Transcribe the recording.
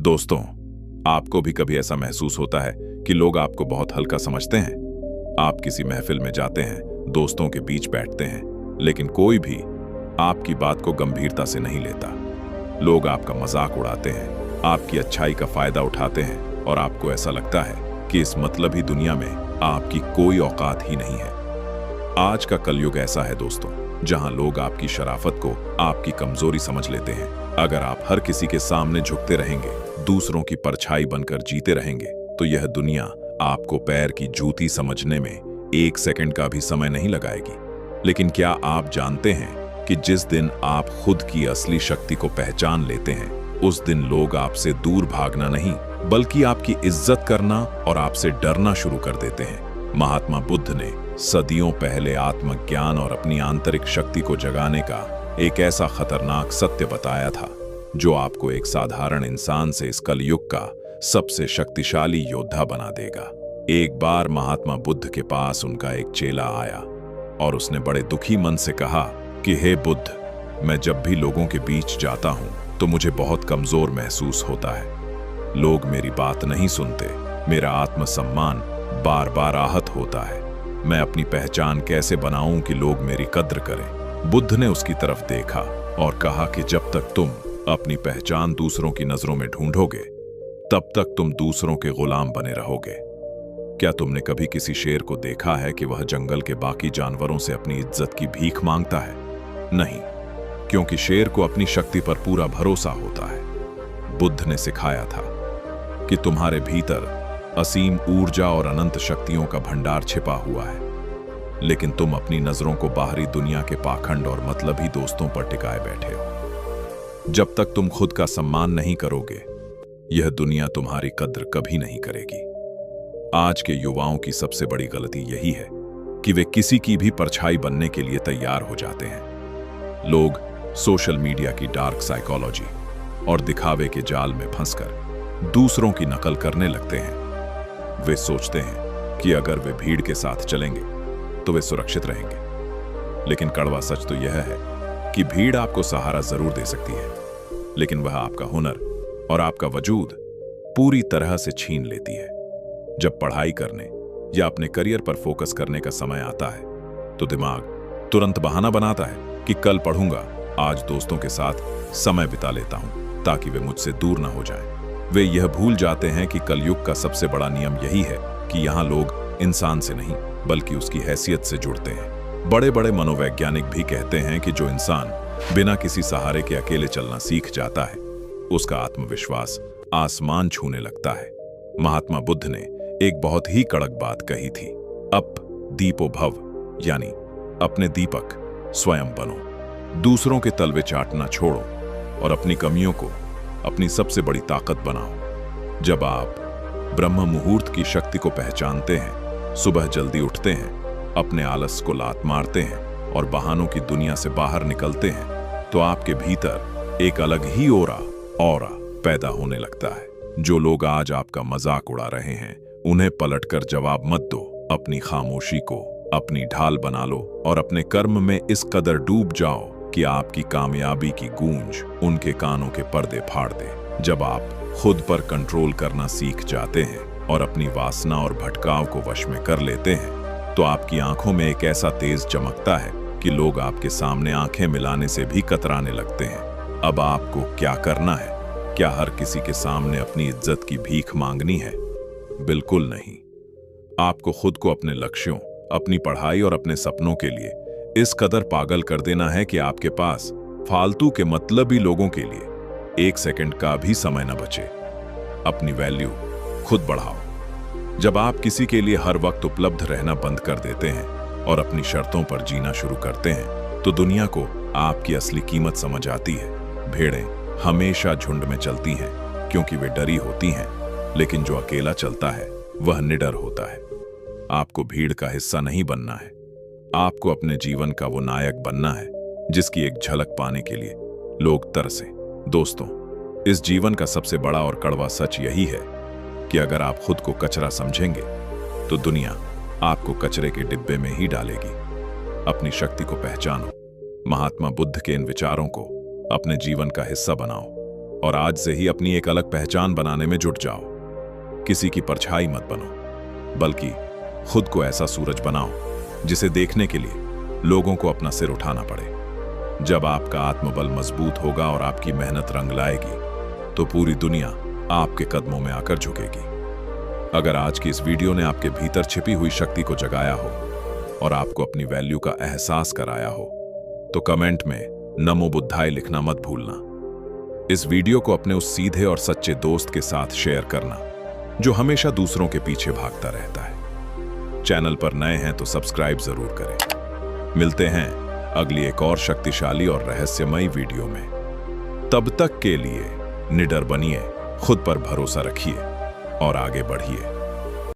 दोस्तों, आपको भी कभी ऐसा महसूस होता है कि लोग आपको बहुत हल्का समझते हैं। आप किसी महफिल में जाते हैं, दोस्तों के बीच बैठते हैं, लेकिन कोई भी आपकी बात को गंभीरता से नहीं लेता। लोग आपका मजाक उड़ाते हैं, आपकी अच्छाई का फायदा उठाते हैं और आपको ऐसा लगता है कि इस मतलबी दुनिया में आपकी कोई औकात ही नहीं है। आज का कलयुग ऐसा है दोस्तों, जहां लोग आपकी शराफत को आपकी कमजोरी समझ लेते हैं। अगर आप हर किसी के सामने झुकते रहेंगे, दूसरों की परछाई बनकर जीते रहेंगे, तो यह दुनिया आपको पैर की जूती समझने में 1 सेकंड का भी समय नहीं लगाएगी। लेकिन क्या आप जानते हैं कि जिस दिन आप खुद की असली शक्ति को पहचान लेते हैं, उस दिन लोग आपसे दूर भागना नहीं, बल्कि आपकी इज्जत करना और आपसे डरना शुरू कर देते हैं। महात्मा बुद्ध ने सदियों पहले आत्मज्ञान और अपनी आंतरिक शक्ति को जगाने का एक ऐसा खतरनाक सत्य बताया था, जो आपको एक साधारण इंसान से इस कलयुग का सबसे शक्तिशाली योद्धा बना देगा। एक बार महात्मा बुद्ध के पास उनका एक चेला आया और उसने बड़े दुखी मन से कहा कि हे बुद्ध, मैं जब भी लोगों के बीच जाता हूं तो मुझे बहुत कमजोर महसूस होता है। लोग मेरी बात नहीं सुनते, मेरा आत्मसम्मान बार बार आहत होता है। मैं अपनी पहचान कैसे बनाऊं कि लोग मेरी कद्र करें? बुद्ध ने उसकी तरफ देखा और कहा कि जब तक तुम अपनी पहचान दूसरों की नजरों में ढूंढोगे, तब तक तुम दूसरों के गुलाम बने रहोगे। क्या तुमने कभी किसी शेर को देखा है कि वह जंगल के बाकी जानवरों से अपनी इज्जत की भीख मांगता है? नहीं, क्योंकि शेर को अपनी शक्ति पर पूरा भरोसा होता है। बुद्ध ने सिखाया था कि तुम्हारे भीतर असीम ऊर्जा और अनंत शक्तियों का भंडार छिपा हुआ है, लेकिन तुम अपनी नजरों को बाहरी दुनिया के पाखंड और मतलबी दोस्तों पर टिकाए बैठे हो। जब तक तुम खुद का सम्मान नहीं करोगे, यह दुनिया तुम्हारी कद्र कभी नहीं करेगी। आज के युवाओं की सबसे बड़ी गलती यही है कि वे किसी की भी परछाई बनने के लिए तैयार हो जाते हैं। लोग सोशल मीडिया की डार्क साइकोलॉजी और दिखावे के जाल में फंसकर दूसरों की नकल करने लगते हैं। वे सोचते हैं कि अगर वे भीड़ के साथ चलेंगे तो वे सुरक्षित रहेंगे, लेकिन कड़वा सच तो यह है कि भीड़ आपको सहारा जरूर दे सकती है, लेकिन वह आपका हुनर और आपका वजूद पूरी तरह से छीन लेती है। जब पढ़ाई करने या अपने करियर पर फोकस करने का समय आता है, तो दिमाग तुरंत बहाना बनाता है कि कल पढ़ूंगा, आज दोस्तों के साथ समय बिता लेता हूं ताकि वे मुझसे दूर ना हो जाएं। वे यह भूल जाते हैं कि कलयुग का सबसे बड़ा नियम यही है कि यहाँ लोग इंसान से नहीं, बल्कि उसकी हैसियत से जुड़ते हैं। बड़े बड़े मनोवैज्ञानिक भी कहते हैं कि जो इंसान बिना किसी सहारे के अकेले चलना सीख जाता है, उसका आत्मविश्वास आसमान छूने लगता है। महात्मा बुद्ध ने एक बहुत ही कड़क बात कही थी, अप दीपो भव, यानी अपने दीपक स्वयं बनो। दूसरों के तलवे चाटना छोड़ो और अपनी कमियों को अपनी सबसे बड़ी ताकत बनाओ। जब आप ब्रह्म मुहूर्त की शक्ति को पहचानते हैं, सुबह जल्दी उठते हैं, अपने आलस को लात मारते हैं और बहानों की दुनिया से बाहर निकलते हैं, तो आपके भीतर एक अलग ही ऑरा पैदा होने लगता है। जो लोग आज आपका मजाक उड़ा रहे हैं, उन्हें पलटकर जवाब मत दो। अपनी खामोशी को अपनी ढाल बना लो और अपने कर्म में इस कदर डूब जाओ कि आपकी कामयाबी की गूंज उनके कानों के पर्दे फाड़ दे। जब आप खुद पर कंट्रोल करना सीख जाते हैं और अपनी वासना और भटकाव को वश में कर लेते हैं, तो आपकी आंखों में एक ऐसा तेज चमकता है कि लोग आपके सामने आंखें मिलाने से भी कतराने लगते हैं। अब आपको क्या करना है? क्या हर किसी के सामने अपनी इज्जत की भीख मांगनी है? बिल्कुल नहीं। आपको खुद को अपने लक्ष्यों, अपनी पढ़ाई और अपने सपनों के लिए इस कदर पागल कर देना है कि आपके पास फालतू के मतलबी लोगों के लिए 1 सेकंड का भी समय न बचे। अपनी वैल्यू खुद बढ़ाओ। जब आप किसी के लिए हर वक्त उपलब्ध रहना बंद कर देते हैं और अपनी शर्तों पर जीना शुरू करते हैं, तो दुनिया को आपकी असली कीमत समझ आती है। भेड़ें हमेशा झुंड में चलती हैं क्योंकि वे डरी होती हैं, लेकिन जो अकेला चलता है वह निडर होता है। आपको भीड़ का हिस्सा नहीं बनना है, आपको अपने जीवन का वो नायक बनना है जिसकी एक झलक पाने के लिए लोग तरसें। दोस्तों, इस जीवन का सबसे बड़ा और कड़वा सच यही है कि अगर आप खुद को कचरा समझेंगे, तो दुनिया आपको कचरे के डिब्बे में ही डालेगी। अपनी शक्ति को पहचानो, महात्मा बुद्ध के इन विचारों को अपने जीवन का हिस्सा बनाओ और आज से ही अपनी एक अलग पहचान बनाने में जुट जाओ। किसी की परछाई मत बनो, बल्कि खुद को ऐसा सूरज बनाओ जिसे देखने के लिए लोगों को अपना सिर उठाना पड़े। जब आपका आत्मबल मजबूत होगा और आपकी मेहनत रंग लाएगी, तो पूरी दुनिया आपके कदमों में आकर झुकेगी। अगर आज की इस वीडियो ने आपके भीतर छिपी हुई शक्ति को जगाया हो और आपको अपनी वैल्यू का एहसास कराया हो, तो कमेंट में नमो बुद्धाय लिखना मत भूलना। इस वीडियो को अपने उस सीधे और सच्चे दोस्त के साथ शेयर करना जो हमेशा दूसरों के पीछे भागता रहता है। चैनल पर नए हैं तो सब्सक्राइब जरूर करें। मिलते हैं अगली एक और शक्तिशाली और रहस्यमयी वीडियो में। तब तक के लिए निडर बनिए, खुद पर भरोसा रखिए और आगे बढ़िए।